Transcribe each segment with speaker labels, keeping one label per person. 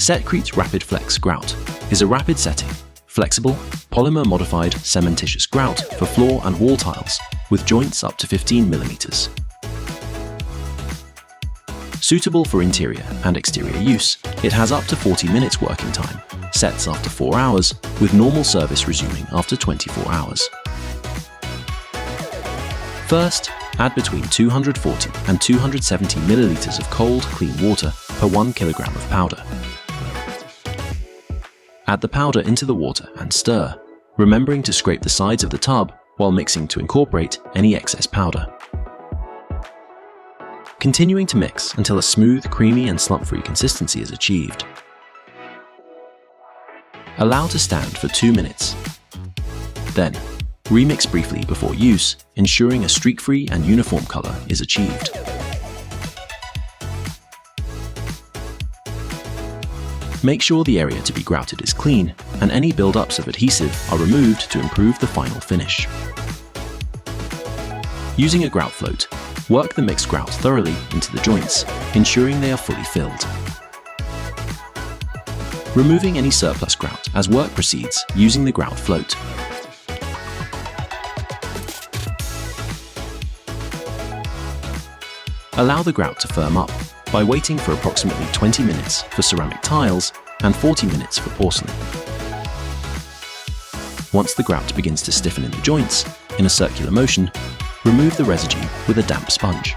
Speaker 1: Setcrete Rapid Flex Grout is a rapid setting, flexible, polymer-modified cementitious grout for floor and wall tiles with joints up to 15 mm. Suitable for interior and exterior use, it has up to 40 minutes working time, sets after 4 hours, with normal service resuming after 24 hours. First, add between 240 and 270 milliliters of cold, clean water per 1 kilogram of powder. Add the powder into the water and stir, remembering to scrape the sides of the tub while mixing to incorporate any excess powder. Continuing to mix until a smooth, creamy and slump-free consistency is achieved. Allow to stand for 2 minutes. Then, remix briefly before use, ensuring a streak-free and uniform color is achieved. Make sure the area to be grouted is clean and any build-ups of adhesive are removed to improve the final finish. Using a grout float, work the mixed grout thoroughly into the joints, ensuring they are fully filled. Removing any surplus grout as work proceeds using the grout float. Allow the grout to firm up by waiting for approximately 20 minutes for ceramic tiles and 40 minutes for porcelain. Once the grout begins to stiffen in the joints, in a circular motion, remove the residue with a damp sponge.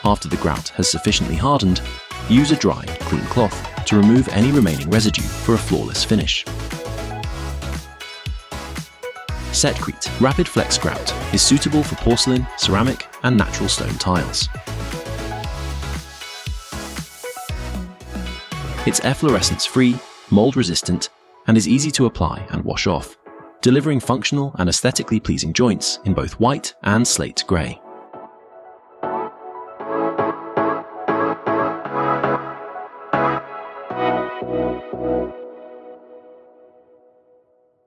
Speaker 1: After the grout has sufficiently hardened, use a dry, clean cloth to remove any remaining residue for a flawless finish. Setcrete Rapid Flex Grout is suitable for porcelain, ceramic and natural stone tiles. It's efflorescence-free, mold-resistant and is easy to apply and wash off, delivering functional and aesthetically pleasing joints in both white and slate grey.